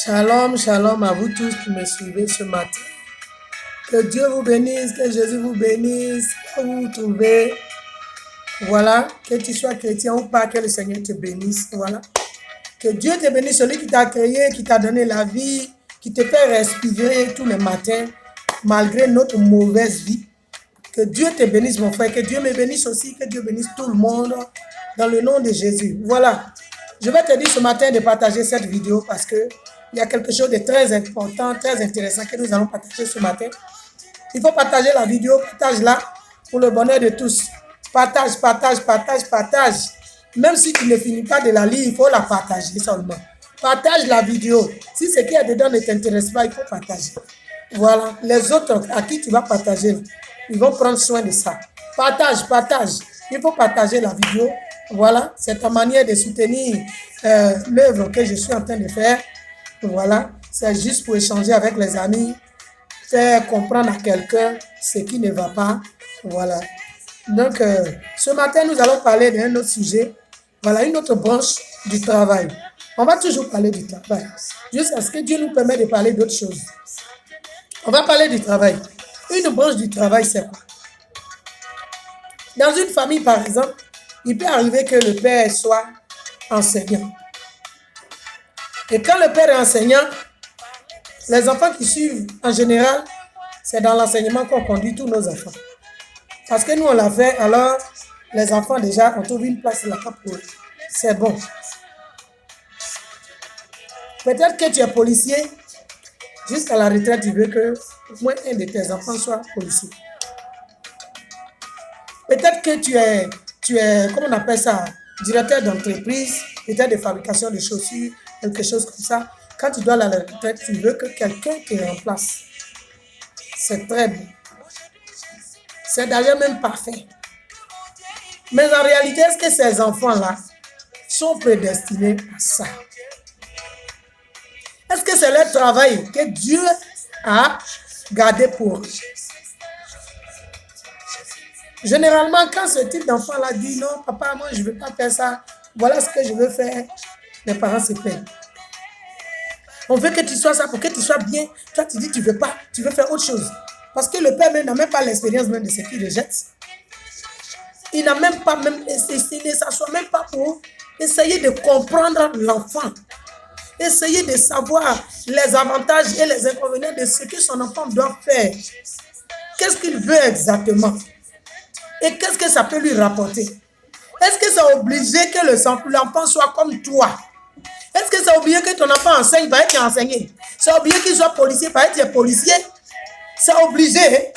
Shalom, shalom à vous tous qui me suivez ce matin. Que Dieu vous bénisse, que Jésus vous bénisse, que vous vous trouvez. Voilà, que tu sois chrétien ou pas, que le Seigneur te bénisse. Voilà. Que Dieu te bénisse, celui qui t'a créé, qui t'a donné la vie, qui te fait respirer tous les matins, malgré notre mauvaise vie. Que Dieu te bénisse, mon frère. Que Dieu me bénisse aussi, que Dieu bénisse tout le monde dans le nom de Jésus. Voilà. Je vais te dire ce matin de partager cette vidéo parce que il y a quelque chose de très important, très intéressant que nous allons partager ce matin. Il faut partager la vidéo, partage-la pour le bonheur de tous. Partage, partage, partage, partage. Même si tu ne finis pas de la lire, il faut la partager seulement. Partage la vidéo. Si ce qui est dedans ne t'intéresse pas, il faut partager. Voilà. Les autres à qui tu vas partager, ils vont prendre soin de ça. Partage, partage. Il faut partager la vidéo. Voilà. C'est ta manière de soutenir l'œuvre que je suis en train de faire. Voilà, c'est juste pour échanger avec les amis, faire comprendre à quelqu'un ce qui ne va pas. Voilà. Donc, ce matin, nous allons parler d'un autre sujet. Voilà, une autre branche du travail. On va toujours parler du travail, jusqu'à ce que Dieu nous permette de parler d'autres choses. On va parler du travail. Une branche du travail, c'est quoi? Dans une famille, par exemple, il peut arriver que le père soit enseignant. Et quand le père est enseignant, les enfants qui suivent, en général, c'est dans l'enseignement qu'on conduit tous nos enfants. Parce que nous, on l'a fait, alors les enfants, déjà, ont trouvé une place là-bas pour eux. C'est bon. Peut-être que tu es policier, jusqu'à la retraite, tu veux que au moins un de tes enfants soit policier. Peut-être que tu es, comment on appelle ça, directeur d'entreprise, peut-être de fabrication de chaussures, quelque chose comme ça. Quand tu dois aller à la retraite, tu veux que quelqu'un te remplace. C'est très bon. C'est d'ailleurs même parfait. Mais en réalité, est-ce que ces enfants-là sont prédestinés à ça? Est-ce que c'est leur travail que Dieu a gardé pour eux? Généralement, quand ce type d'enfant-là dit non, papa, moi je ne veux pas faire ça, voilà ce que je veux faire, les parents se plaignent. On veut que tu sois ça pour que tu sois bien. Toi, tu dis tu ne veux pas, tu veux faire autre chose. Parce que le père n'a même pas l'expérience même de ce qu'il rejette. Il n'a même pas, il ne s'assoit même pas pour essayer de comprendre l'enfant. Essayer de savoir les avantages et les inconvénients de ce que son enfant doit faire. Qu'est-ce qu'il veut exactement? Et qu'est-ce que ça peut lui rapporter? Est-ce que c'est obligé que l'enfant soit comme toi? Est-ce que c'est obligé que ton enfant enseigne, par être enseigné? C'est obligé qu'il soit policier, par être policier? C'est obligé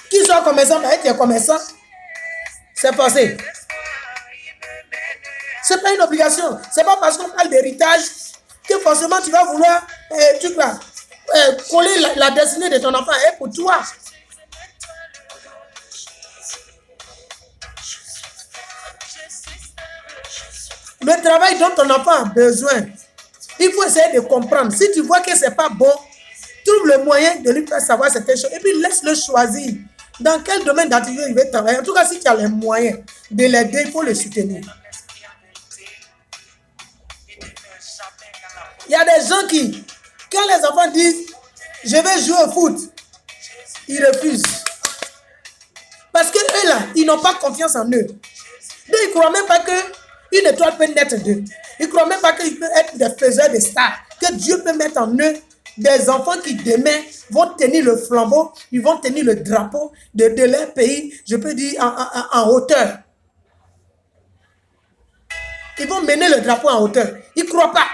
qu'il soit commerçant, par être commerçant? C'est passé. C'est pas une obligation. C'est pas parce qu'on parle d'héritage que forcément tu vas vouloir coller la destinée de ton enfant pour toi. Le travail dont ton enfant a besoin, il faut essayer de comprendre. Si tu vois que ce n'est pas bon, trouve le moyen de lui faire savoir certaines choses et puis laisse-le choisir dans quel domaine d'activité il veut travailler. En tout cas, si tu as les moyens de l'aider, il faut le soutenir. Il y a des gens qui, quand les enfants disent « je vais jouer au foot », ils refusent. Parce qu'eux là, ils n'ont pas confiance en eux. Donc, ils ne croient même pas qu'une étoile peut naître d'eux. Ils ne croient même pas qu'ils peuvent être des faiseurs de stars. Que Dieu peut mettre en eux des enfants qui demain vont tenir le flambeau, ils vont tenir le drapeau de leur pays, je peux dire en hauteur. Ils vont mener le drapeau en hauteur. Ils ne croient pas.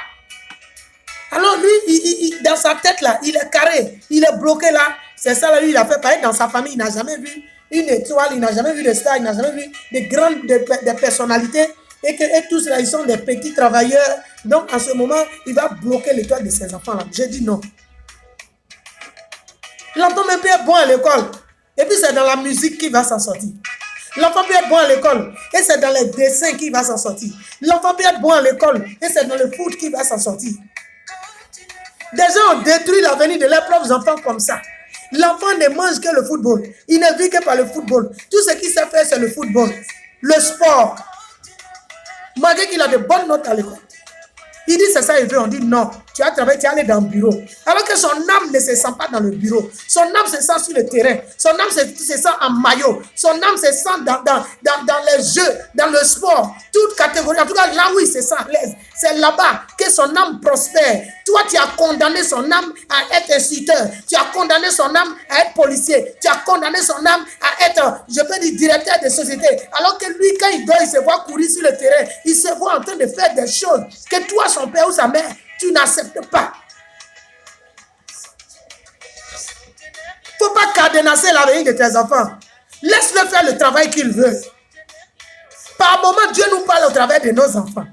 Alors lui, dans sa tête là, il est carré, il est bloqué là. C'est ça là, lui, il a fait pareil dans sa famille, il n'a jamais vu une étoile, il n'a jamais vu de stars, il n'a jamais vu des personnalités. Et tous là, ils sont des petits travailleurs. Donc, en ce moment, il va bloquer l'étoile de ses enfants-là. J'ai dit non. L'enfant même peut être bon à l'école. Et puis, c'est dans la musique qu'il va s'en sortir. L'enfant peut être bon à l'école. Et c'est dans les dessins qu'il va s'en sortir. L'enfant peut être bon à l'école. Et c'est dans le foot qu'il va s'en sortir. Des gens ont détruit l'avenir de leurs propres enfants comme ça. L'enfant ne mange que le football. Il ne vit que par le football. Tout ce qu'il sait faire, c'est le football. Le sport. Malgré qu'il a de bonnes notes à l'école. Il dit c'est ça, il veut. On dit non. Tu as travaillé, tu es allé dans le bureau. Alors que son âme ne se sent pas dans le bureau. Son âme se sent sur le terrain. Son âme se sent en maillot. Son âme se sent dans les jeux, dans le sport. Toute catégorie. En tout cas, là où il se sent à l'aise. C'est là-bas que son âme prospère. Toi, tu as condamné son âme à être inciteur. Tu as condamné son âme à être policier. Tu as condamné son âme à être, je peux dire, directeur de société. Alors que lui, quand il dort, il se voit courir sur le terrain. Il se voit en train de faire des choses que toi, son père ou sa mère, tu n'acceptes pas. Il ne faut pas cadenasser l'avenir de tes enfants. Laisse-le faire le travail qu'il veut. Par moment, Dieu nous parle au travers de nos enfants.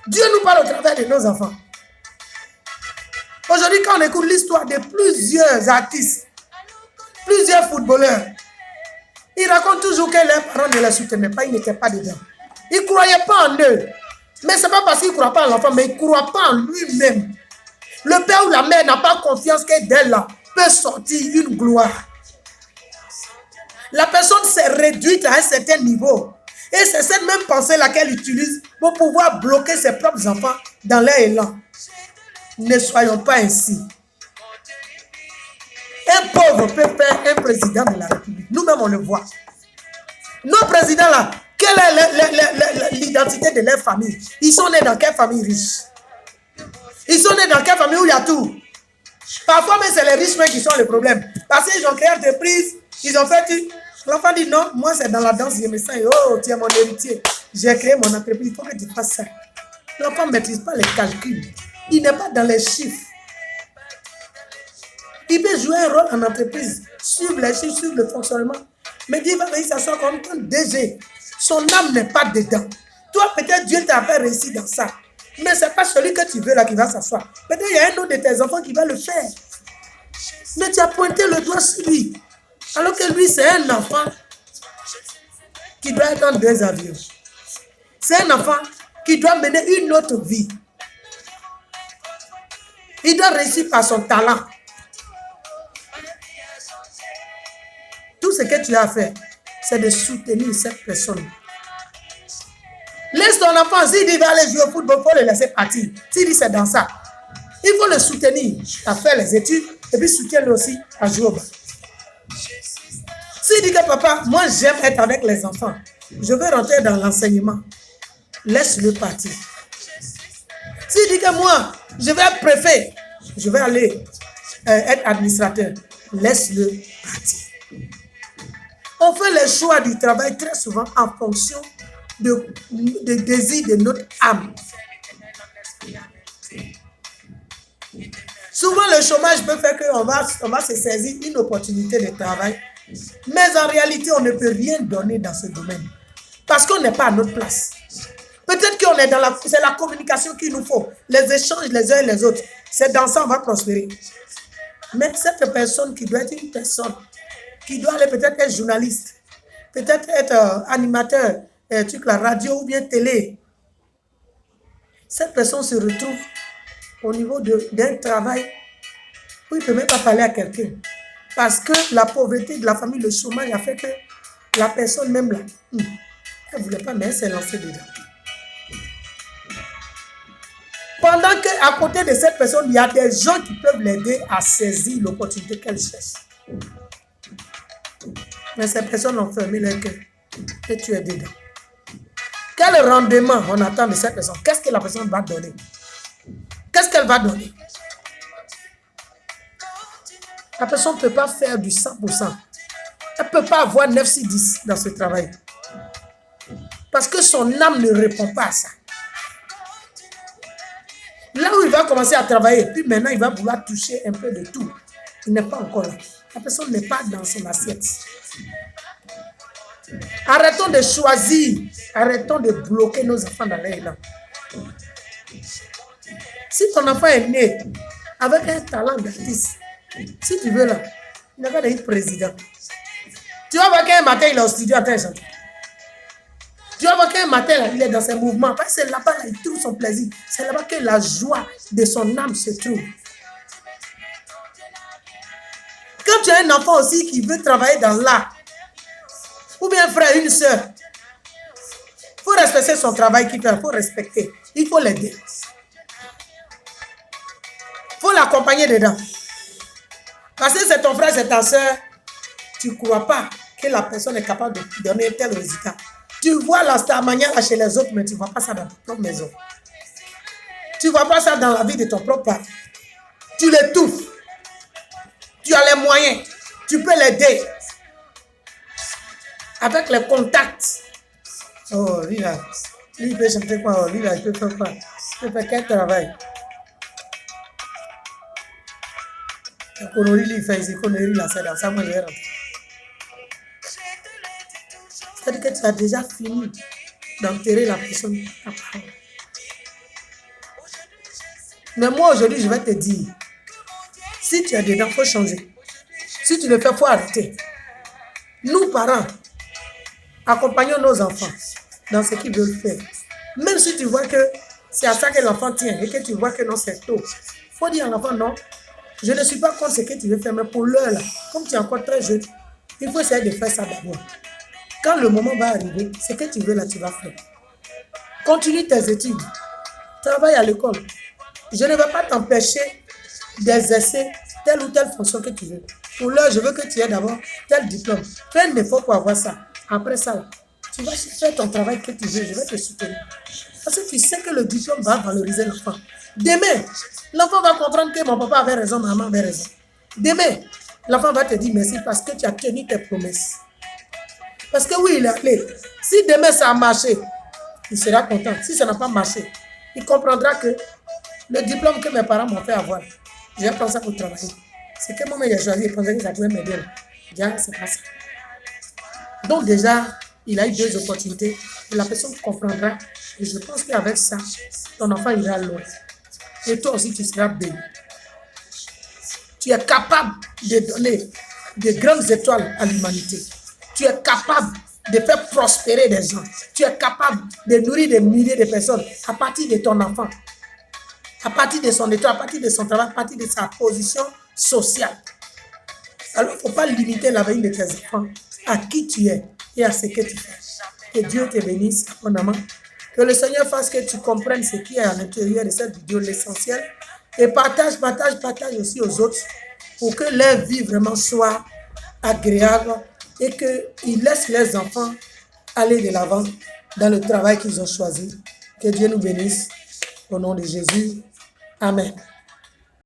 Dieu nous parle au travers de nos enfants. Aujourd'hui, quand on écoute l'histoire de plusieurs artistes, plusieurs footballeurs, ils racontent toujours que leurs parents ne les soutenaient pas, ils n'étaient pas dedans. Ils ne croyaient pas en eux. Mais ce n'est pas parce qu'ils ne croient pas en l'enfant, mais ils ne croient pas en lui-même. Le père ou la mère n'a pas confiance que d'elle là peut sortir une gloire. La personne s'est réduite à un certain niveau. Et c'est cette même pensée-là qu'elle utilise pour pouvoir bloquer ses propres enfants dans leur élan. Ne soyons pas ainsi. Un pauvre peut faire un président de la République. Nous-mêmes, on le voit. Nos présidents là, quelle est l'identité de leur famille? Ils sont nés dans quelle famille riche? Ils sont nés dans quelle famille où il y a tout? Parfois, mais c'est les riches qui sont le problème. Parce qu'ils ont créé une entreprise, ils ont fait tout. L'enfant dit non, moi c'est dans la danse, je me sens, oh, tu es mon héritier. J'ai créé mon entreprise, il faut que tu fasses ça. L'enfant ne maîtrise pas les calculs. Il n'est pas dans les chiffres. Il peut jouer un rôle en entreprise, suivre les chiffres, suivre le fonctionnement. Mais Dieu va venir s'asseoir comme un DG. Son âme n'est pas dedans. Toi, peut-être Dieu t'a fait réussir dans ça. Mais ce n'est pas celui que tu veux là qui va s'asseoir. Peut-être il y a un autre de tes enfants qui va le faire. Mais tu as pointé le doigt sur lui. Alors que lui, c'est un enfant qui doit être dans 2 avions. C'est un enfant qui doit mener une autre vie. Il doit réussir par son talent. Tout ce que tu as fait, c'est de soutenir cette personne. Laisse ton enfant, s'il dit qu'il va aller jouer au football, il faut le laisser partir. S'il dit c'est dans ça, il faut le soutenir à faire les études et puis soutiens-le aussi à jouer au bas. S'il dit que papa, moi j'aime être avec les enfants, je veux rentrer dans l'enseignement, laisse-le partir. S'il dit que moi, je vais être préfet, je vais aller être administrateur, laisse-le partir. On fait les choix du travail très souvent en fonction de désir de notre âme. Souvent, le chômage peut faire qu'on va se saisir une opportunité de travail, mais en réalité, on ne peut rien donner dans ce domaine parce qu'on n'est pas à notre place. Peut-être qu'on est c'est la communication qu'il nous faut, les échanges les uns et les autres. C'est dans ça qu'on va prospérer. Mais cette personne qui doit être une personne qui doit aller peut-être être journaliste, peut-être être animateur, la radio ou bien télé. Cette personne se retrouve au niveau d'un travail où il ne peut même pas parler à quelqu'un. Parce que la pauvreté de la famille, le chômage a fait que la personne même là, elle ne voulait pas, mais elle s'est lancée dedans. Pendant qu'à côté de cette personne, il y a des gens qui peuvent l'aider à saisir l'opportunité qu'elle cherche. Mais ces personnes ont fermé leur cœur et tu es dedans. Quel rendement on attend de cette personne? Qu'est-ce que la personne va donner? Qu'est-ce qu'elle va donner? La personne ne peut pas faire du 100%. Elle ne peut pas avoir 9, 6, 10 dans ce travail. Parce que son âme ne répond pas à ça. Là où il va commencer à travailler, puis maintenant il va vouloir toucher un peu de tout. Il n'est pas encore là. La personne n'est pas dans son assiette. Arrêtons de choisir, arrêtons de bloquer nos enfants dans l'élan. Si ton enfant est né avec un talent d'artiste, si tu veux là, il n'a pas d'être président. Tu vas voir qu'un matin il est au studio à tes chanter. Tu vas voir qu'un matin là, il est dans ses mouvements. Parce que c'est là-bas là, il trouve son plaisir. C'est là-bas que la joie de son âme se trouve. Quand tu as un enfant aussi qui veut travailler dans l'art, ou bien un frère, une soeur, respecter son travail qu'il fait, il faut respecter. Il faut l'aider. Il faut l'accompagner dedans. Parce que c'est ton frère, c'est ta soeur, tu ne crois pas que la personne est capable de donner tel résultat. Tu vois la starmania chez les autres, mais tu ne vois pas ça dans ta propre maison. Tu ne vois pas ça dans la vie de ton propre père. Tu l'étouffes. Tu as les moyens. Tu peux l'aider. Avec les contacts. Oh, lui là. Lui, il peut chanter quoi? Oh, lui là, il peut faire quoi? Il peut faire quel travail? Connerie, il fait ici. Connerie, là, c'est dans ça. Moi, je vais rentrer. C'est-à-dire que tu as déjà fini d'enterrer la personne. Mais moi, aujourd'hui, je vais te dire, si tu es dedans, il faut changer. Si tu le fais, il faut arrêter. Nous, parents, accompagnons nos enfants dans ce qu'ils veulent faire. Même si tu vois que c'est à ça que l'enfant tient et que tu vois que non, c'est tôt. Il faut dire à l'enfant, non, je ne suis pas contre ce que tu veux faire, mais pour l'heure, là, comme tu es encore très jeune, il faut essayer de faire ça d'abord. Quand le moment va arriver, ce que tu veux là, tu vas faire. Continue tes études. Travaille à l'école. Je ne vais pas t'empêcher d'exercer telle ou telle fonction que tu veux. Pour l'heure, je veux que tu aies d'abord tel diplôme. Fais un effort pour avoir ça. Après ça, là, tu vas faire ton travail que tu veux. Je vais te soutenir. Parce que tu sais que le diplôme va valoriser l'enfant. Demain, l'enfant va comprendre que mon papa avait raison, maman avait raison. Demain, l'enfant va te dire merci parce que tu as tenu tes promesses. Parce que oui, il est appelé. Si demain ça a marché, il sera content. Si ça n'a pas marché, il comprendra que le diplôme que mes parents m'ont fait avoir, j'ai pris ça pour travailler. C'est que moi, j'ai choisi, je pensais que ça pouvait m'aider. Déjà, c'est pas ça. Donc déjà, il a eu 2 opportunités et la personne comprendra. Et je pense qu'avec ça, ton enfant ira loin. Et toi aussi, tu seras béni. Tu es capable de donner de grandes étoiles à l'humanité. Tu es capable de faire prospérer des gens. Tu es capable de nourrir des milliers de personnes à partir de ton enfant, à partir de son état, à partir de son travail, à partir de sa position sociale. Alors, il ne faut pas limiter l'avenir de tes enfants à qui tu es et à ce que tu fais. Que Dieu te bénisse abondamment. Que le Seigneur fasse que tu comprennes ce qui est à l'intérieur de cette vidéo, l'essentiel. Et partage aussi aux autres pour que leur vie vraiment soit agréable et qu'ils laissent les enfants aller de l'avant dans le travail qu'ils ont choisi. Que Dieu nous bénisse. Au nom de Jésus. Amen.